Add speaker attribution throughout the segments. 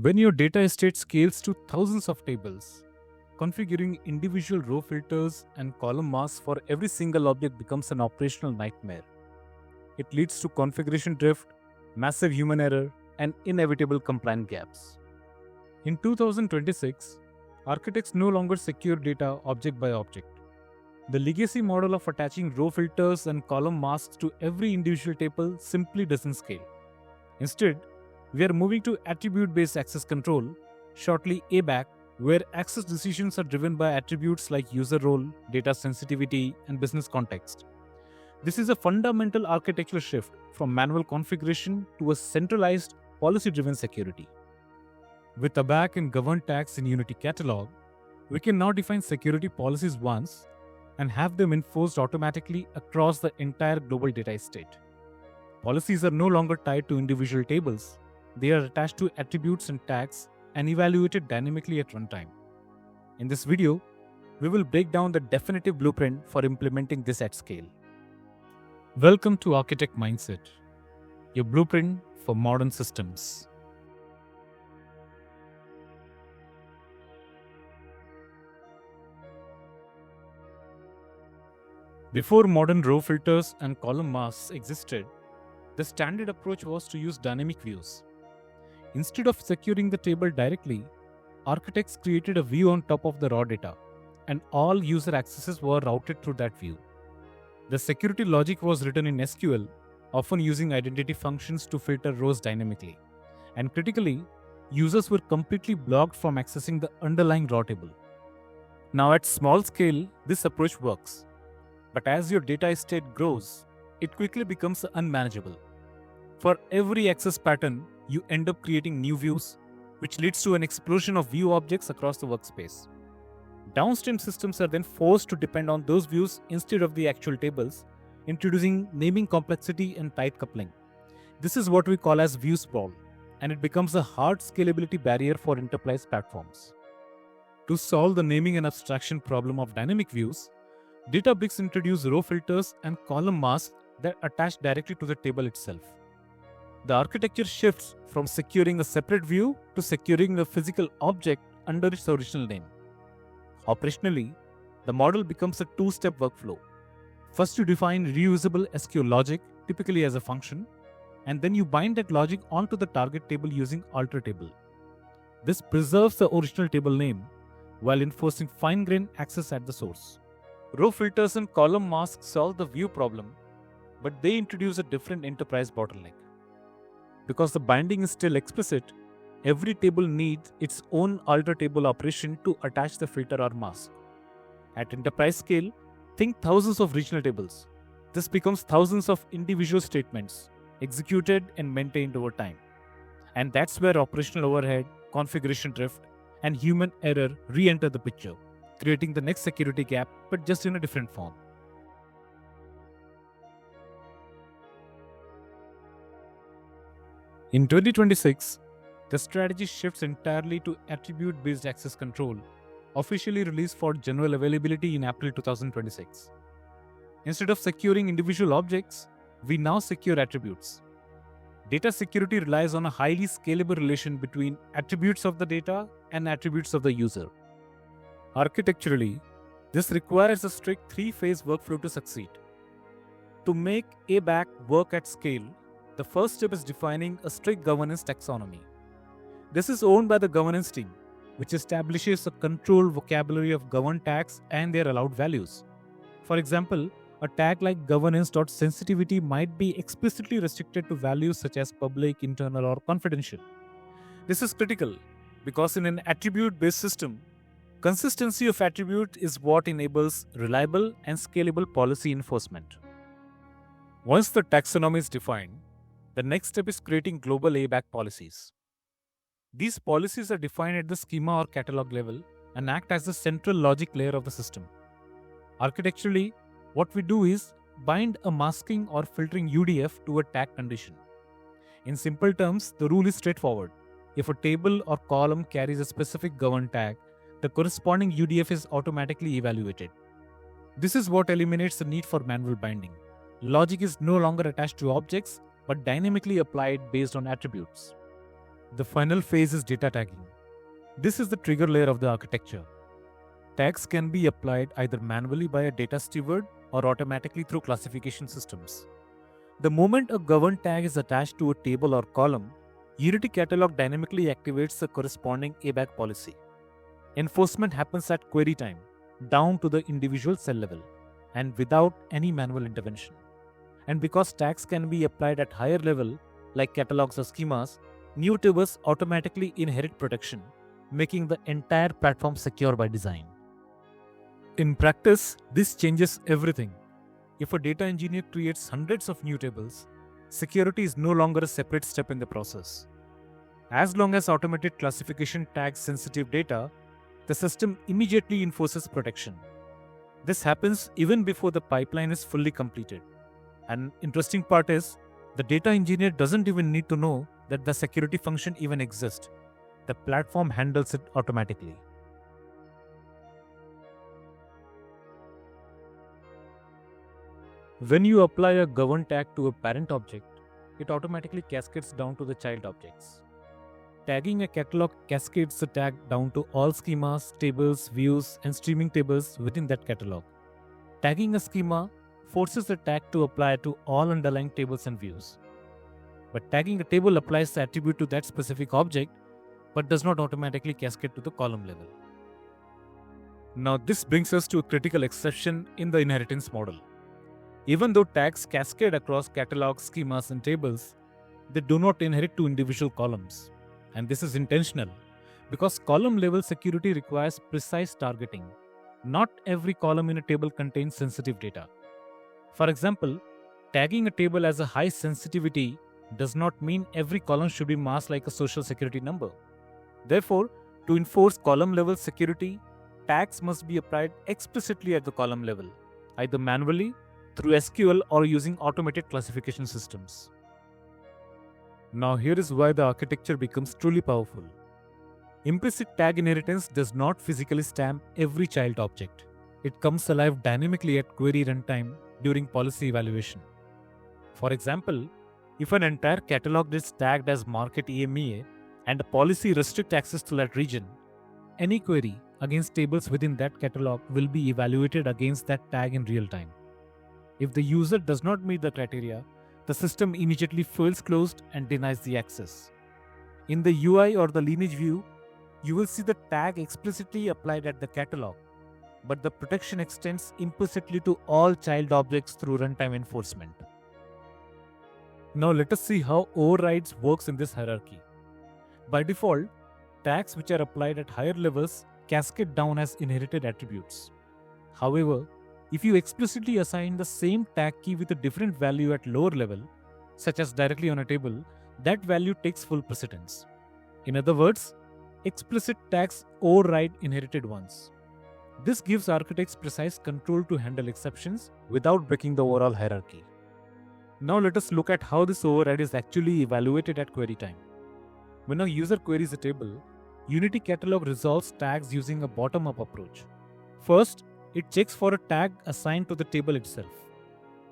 Speaker 1: When your data estate scales to thousands of tables, configuring individual row filters and column masks for every single object becomes an operational nightmare. It leads to configuration drift, massive human error, and inevitable compliance gaps. In 2026, architects no longer secure data object by object. The legacy model of attaching row filters and column masks to every individual table simply doesn't scale. Instead, we are moving to attribute-based access control, shortly ABAC, where access decisions are driven by attributes like user role, data sensitivity, and business context. This is a fundamental architectural shift from manual configuration to a centralized, policy-driven security. With ABAC and governed tags in Unity Catalog, we can now define security policies once and have them enforced automatically across the entire global data estate. Policies are no longer tied to individual tables. They are attached to attributes and tags and evaluated dynamically at runtime. In this video, we will break down the definitive blueprint for implementing this at scale. Welcome to Architect Mindset, your blueprint for modern systems. Before modern row filters and column masks existed, the standard approach was to use dynamic views. Instead of securing the table directly, architects created a view on top of the raw data, and all user accesses were routed through that view. The security logic was written in SQL, often using identity functions to filter rows dynamically. And critically, users were completely blocked from accessing the underlying raw table. Now at small scale, this approach works. But as your data estate grows, it quickly becomes unmanageable. For every access pattern, you end up creating new views, which leads to an explosion of view objects across the workspace. Downstream systems are then forced to depend on those views instead of the actual tables, introducing naming complexity and tight coupling. This is what we call as view sprawl, and it becomes a hard scalability barrier for enterprise platforms. To solve the naming and abstraction problem of dynamic views, Databricks introduced row filters and column masks that attach directly to the table itself. The architecture shifts from securing a separate view to securing a physical object under its original name. Operationally, the model becomes a two-step workflow. First, you define reusable SQL logic, typically as a function, and then you bind that logic onto the target table using alter table. This preserves the original table name while enforcing fine-grained access at the source. Row filters and column masks solve the view problem, but they introduce a different enterprise bottleneck. Because the binding is still explicit, every table needs its own alter table operation to attach the filter or mask. At enterprise scale, think thousands of regional tables. This becomes thousands of individual statements, executed and maintained over time. And that's where operational overhead, configuration drift, and human error re-enter the picture, creating the next security gap, but just in a different form. In 2026, the strategy shifts entirely to attribute-based access control, officially released for general availability in April 2026. Instead of securing individual objects, we now secure attributes. Data security relies on a highly scalable relation between attributes of the data and attributes of the user. Architecturally, this requires a strict three-phase workflow to succeed. To make ABAC work at scale, the first step is defining a strict governance taxonomy. This is owned by the governance team, which establishes a controlled vocabulary of governed tags and their allowed values. For example, a tag like governance.sensitivity might be explicitly restricted to values such as public, internal, or confidential. This is critical because in an attribute-based system, consistency of attribute is what enables reliable and scalable policy enforcement. Once the taxonomy is defined, the next step is creating global ABAC policies. These policies are defined at the schema or catalog level and act as the central logic layer of the system. Architecturally, what we do is bind a masking or filtering UDF to a tag condition. In simple terms, the rule is straightforward. If a table or column carries a specific governed tag, the corresponding UDF is automatically evaluated. This is what eliminates the need for manual binding. Logic is no longer attached to objects, but dynamically applied based on attributes. The final phase is data tagging. This is the trigger layer of the architecture. Tags can be applied either manually by a data steward or automatically through classification systems. The moment a governed tag is attached to a table or column, Unity Catalog dynamically activates the corresponding ABAC policy. Enforcement happens at query time, down to the individual cell level, and without any manual intervention. And because tags can be applied at higher level, like catalogs or schemas, new tables automatically inherit protection, making the entire platform secure by design. In practice, this changes everything. If a data engineer creates hundreds of new tables, security is no longer a separate step in the process. As long as automated classification tags sensitive data, the system immediately enforces protection. This happens even before the pipeline is fully completed. An interesting part is, the data engineer doesn't even need to know that the security function even exists. The platform handles it automatically. When you apply a governed tag to a parent object, it automatically cascades down to the child objects. Tagging a catalog cascades the tag down to all schemas, tables, views, and streaming tables within that catalog. Tagging a schema forces the tag to apply to all underlying tables and views. But tagging a table applies the attribute to that specific object, but does not automatically cascade to the column level. Now, this brings us to a critical exception in the inheritance model. Even though tags cascade across catalogs, schemas, and tables, they do not inherit to individual columns. And this is intentional, because column-level security requires precise targeting. Not every column in a table contains sensitive data. For example, tagging a table as a high sensitivity does not mean every column should be masked like a social security number. Therefore, to enforce column-level security, tags must be applied explicitly at the column level, either manually, through SQL, or using automated classification systems. Now here is why the architecture becomes truly powerful. Implicit tag inheritance does not physically stamp every child object. It comes alive dynamically at query runtime during policy evaluation. For example, if an entire catalog is tagged as market EMEA and a policy restricts access to that region, any query against tables within that catalog will be evaluated against that tag in real time. If the user does not meet the criteria, the system immediately fails closed and denies the access. In the UI or the lineage view, you will see the tag explicitly applied at the catalog, but the protection extends implicitly to all child objects through runtime enforcement. Now let us see how overrides works in this hierarchy. By default, tags which are applied at higher levels cascade down as inherited attributes. However, if you explicitly assign the same tag key with a different value at lower level, such as directly on a table, that value takes full precedence. In other words, explicit tags override inherited ones. This gives architects precise control to handle exceptions without breaking the overall hierarchy. Now let us look at how this override is actually evaluated at query time. When a user queries a table, Unity Catalog resolves tags using a bottom-up approach. First, it checks for a tag assigned to the table itself.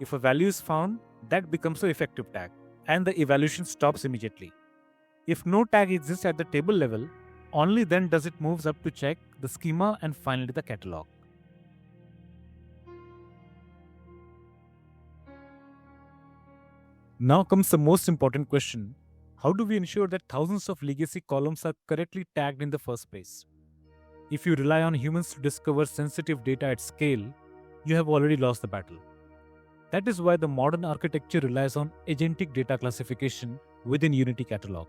Speaker 1: If a value is found, that becomes an effective tag, and the evaluation stops immediately. If no tag exists at the table level, only then does it moves up to check the schema and finally the catalog. Now comes the most important question. How do we ensure that thousands of legacy columns are correctly tagged in the first place? If you rely on humans to discover sensitive data at scale, you have already lost the battle. That is why the modern architecture relies on agentic data classification within Unity Catalog.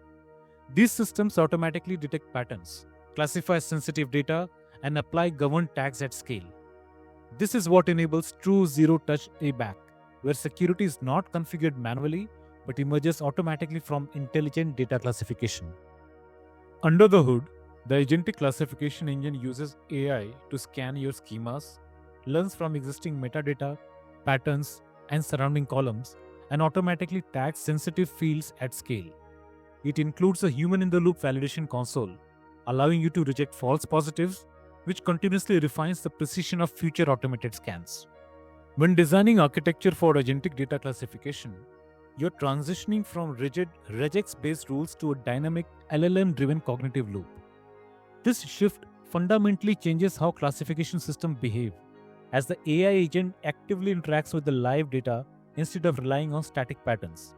Speaker 1: These systems automatically detect patterns, classify sensitive data, and apply governed tags at scale. This is what enables true zero-touch ABAC, where security is not configured manually but emerges automatically from intelligent data classification. Under the hood, the agentic classification engine uses AI to scan your schemas, learns from existing metadata, patterns, and surrounding columns, and automatically tags sensitive fields at scale. It includes a human-in-the-loop validation console, allowing you to reject false positives, which continuously refines the precision of future automated scans. When designing architecture for agentic data classification, you're transitioning from rigid regex-based rules to a dynamic LLM-driven cognitive loop. This shift fundamentally changes how classification systems behave, as the AI agent actively interacts with the live data instead of relying on static patterns.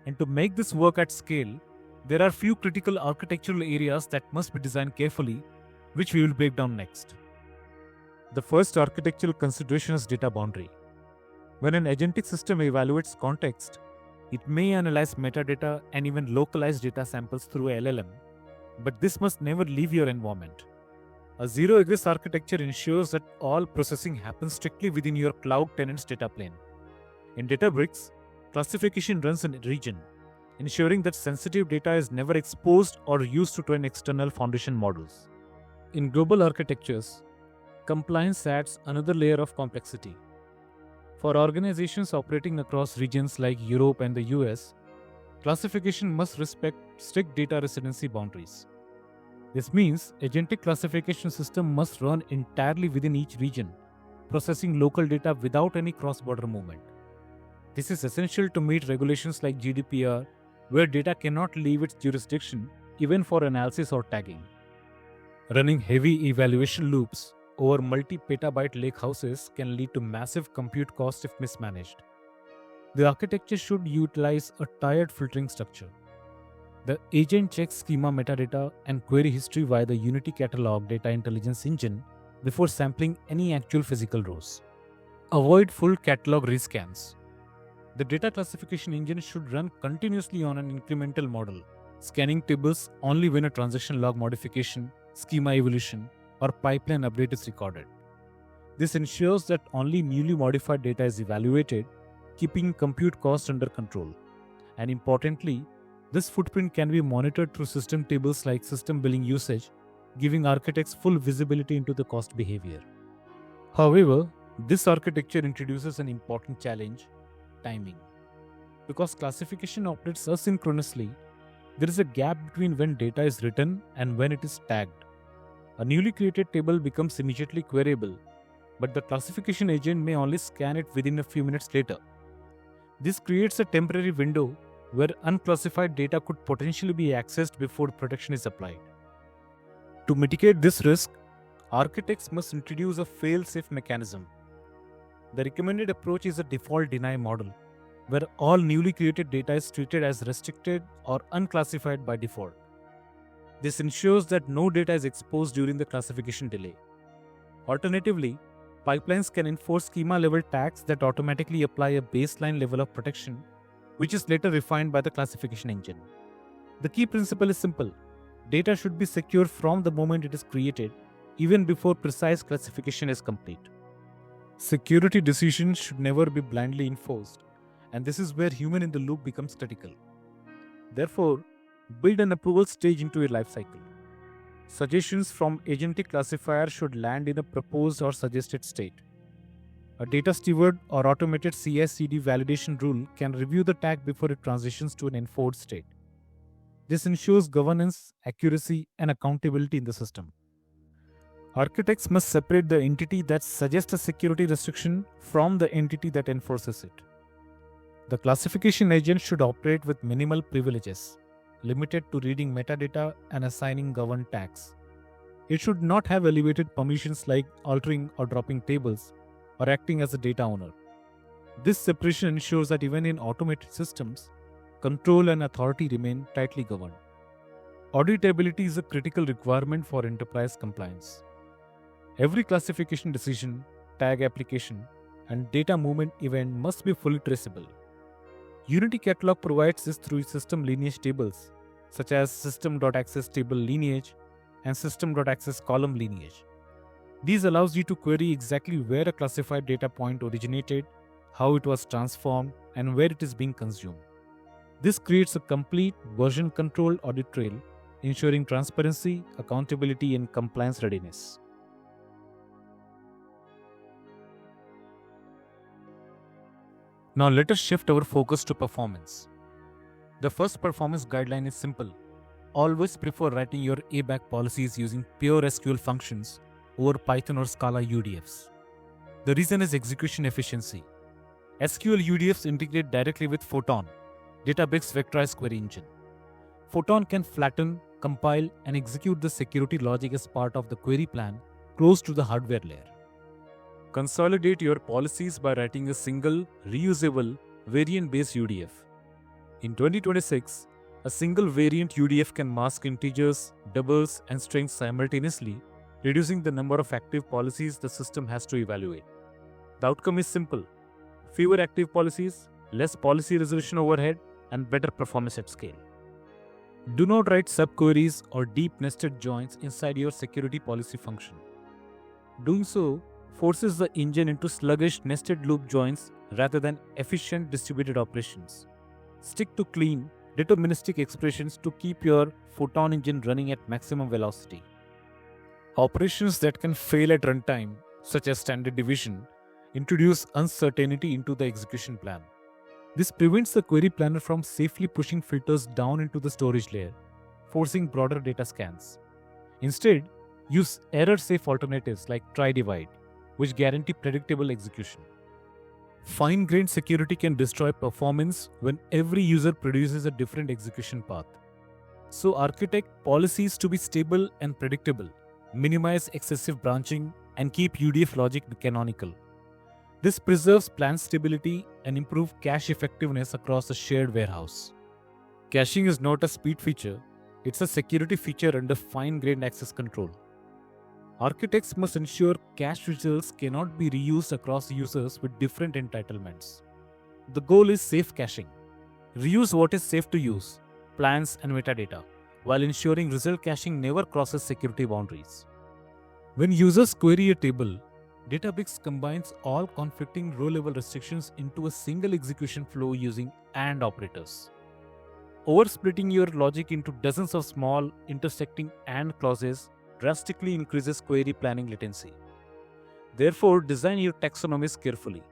Speaker 1: And to make this work at scale, there are few critical architectural areas that must be designed carefully, which we will break down next. The first architectural consideration is data boundary. When an agentic system evaluates context, it may analyze metadata and even localize data samples through LLM, but this must never leave your environment. A zero-egress architecture ensures that all processing happens strictly within your cloud tenant's data plane. In Databricks, classification runs in a region, ensuring that sensitive data is never exposed or used to train external foundation models. In global architectures, compliance adds another layer of complexity. For organizations operating across regions like Europe and the US, classification must respect strict data residency boundaries. This means agentic classification system must run entirely within each region, processing local data without any cross-border movement. This is essential to meet regulations like GDPR, where data cannot leave its jurisdiction even for analysis or tagging. Running heavy evaluation loops over multi-petabyte lakehouses can lead to massive compute costs if mismanaged. The architecture should utilize a tiered filtering structure. The agent checks schema metadata and query history via the Unity Catalog data intelligence engine before sampling any actual physical rows. Avoid full catalog rescans. The data classification engine should run continuously on an incremental model, scanning tables only when a transaction log modification, schema evolution, or pipeline update is recorded. This ensures that only newly modified data is evaluated, keeping compute costs under control. And importantly, this footprint can be monitored through system tables like system billing usage, giving architects full visibility into the cost behavior. However, this architecture introduces an important challenge: timing. Because classification operates asynchronously, there is a gap between when data is written and when it is tagged. A newly created table becomes immediately queryable, but the classification agent may only scan it within a few minutes later. This creates a temporary window where unclassified data could potentially be accessed before protection is applied. To mitigate this risk, architects must introduce a fail-safe mechanism. The recommended approach is a default deny model, where all newly created data is treated as restricted or unclassified by default. This ensures that no data is exposed during the classification delay. Alternatively, pipelines can enforce schema-level tags that automatically apply a baseline level of protection, which is later refined by the classification engine. The key principle is simple: data should be secure from the moment it is created, even before precise classification is complete. Security decisions should never be blindly enforced, and this is where human-in-the-loop becomes critical. Therefore, build an approval stage into your lifecycle. Suggestions from agentic classifier should land in a proposed or suggested state. A data steward or automated CI/CD validation rule can review the tag before it transitions to an enforced state. This ensures governance, accuracy, and accountability in the system. Architects must separate the entity that suggests a security restriction from the entity that enforces it. The classification agent should operate with minimal privileges, limited to reading metadata and assigning governed tags. It should not have elevated permissions like altering or dropping tables or acting as a data owner. This separation ensures that even in automated systems, control and authority remain tightly governed. Auditability is a critical requirement for enterprise compliance. Every classification decision, tag application, and data movement event must be fully traceable. Unity Catalog provides this through system lineage tables, such as system.access table lineage and system.access column lineage. These allows you to query exactly where a classified data point originated, how it was transformed, and where it is being consumed. This creates a complete version control audit trail, ensuring transparency, accountability, and compliance readiness. Now let us shift our focus to performance. The first performance guideline is simple. Always prefer writing your ABAC policies using pure SQL functions over Python or Scala UDFs. The reason is execution efficiency. SQL UDFs integrate directly with Photon, Databricks vectorized query engine. Photon can flatten, compile, and execute the security logic as part of the query plan close to the hardware layer. Consolidate your policies by writing a single, reusable, variant-based UDF. In 2026, a single variant UDF can mask integers, doubles, and strings simultaneously, reducing the number of active policies the system has to evaluate. The outcome is simple: fewer active policies, less policy resolution overhead, and better performance at scale. Do not write subqueries or deep nested joins inside your security policy function. Doing so forces the engine into sluggish nested loop joins rather than efficient distributed operations. Stick to clean, deterministic expressions to keep your Photon engine running at maximum velocity. Operations that can fail at runtime, such as standard division, introduce uncertainty into the execution plan. This prevents the query planner from safely pushing filters down into the storage layer, forcing broader data scans. Instead, use error-safe alternatives like try-divide, which guarantee predictable execution. Fine-grained security can destroy performance when every user produces a different execution path. So architect policies to be stable and predictable, minimize excessive branching, and keep UDF logic canonical. This preserves plan stability and improves cache effectiveness across a shared warehouse. Caching is not a speed feature, it's a security feature under fine-grained access control. Architects must ensure cache results cannot be reused across users with different entitlements. The goal is safe caching. Reuse what is safe to use, plans and metadata, while ensuring result caching never crosses security boundaries. When users query a table, Databricks combines all conflicting row-level restrictions into a single execution flow using AND operators. Oversplitting your logic into dozens of small, intersecting AND clauses drastically increases query planning latency. Therefore, design your taxonomies carefully.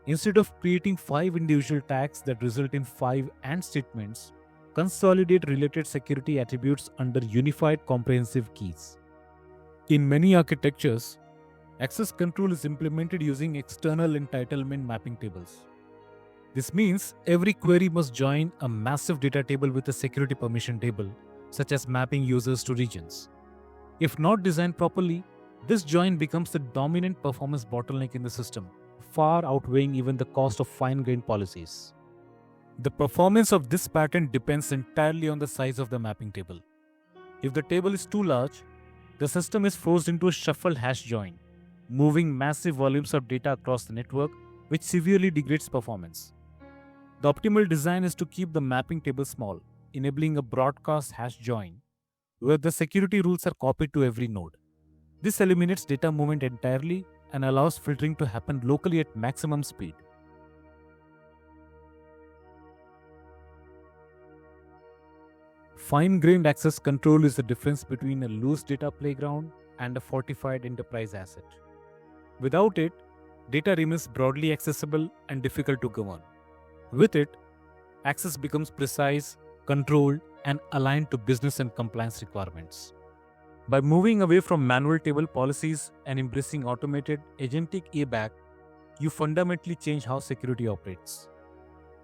Speaker 1: Instead of creating 5 individual tags that result in 5 AND statements, consolidate related security attributes under unified comprehensive keys. In many architectures, access control is implemented using external entitlement mapping tables. This means every query must join a massive data table with a security permission table, such as mapping users to regions. If not designed properly, this join becomes the dominant performance bottleneck in the system, far outweighing even the cost of fine-grained policies. The performance of this pattern depends entirely on the size of the mapping table. If the table is too large, the system is forced into a shuffled hash join, moving massive volumes of data across the network, which severely degrades performance. The optimal design is to keep the mapping table small, enabling a broadcast hash join, where the security rules are copied to every node. This eliminates data movement entirely and allows filtering to happen locally at maximum speed. Fine-grained access control is the difference between a loose data playground and a fortified enterprise asset. Without it, data remains broadly accessible and difficult to govern. With it, access becomes precise, controlled, and aligned to business and compliance requirements. By moving away from manual table policies and embracing automated agentic ABAC, you fundamentally change how security operates.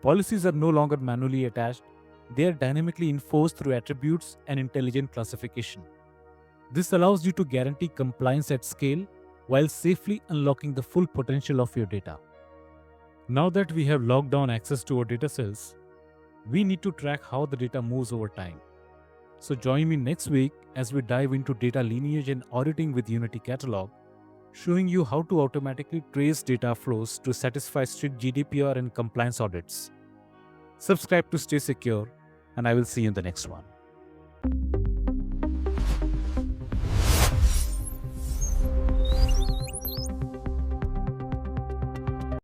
Speaker 1: Policies are no longer manually attached, they are dynamically enforced through attributes and intelligent classification. This allows you to guarantee compliance at scale while safely unlocking the full potential of your data. Now that we have locked down access to our data cells, we need to track how the data moves over time. So join me next week as we dive into data lineage and auditing with Unity Catalog, showing you how to automatically trace data flows to satisfy strict GDPR and compliance audits. Subscribe to stay secure, and I will see you in the next one.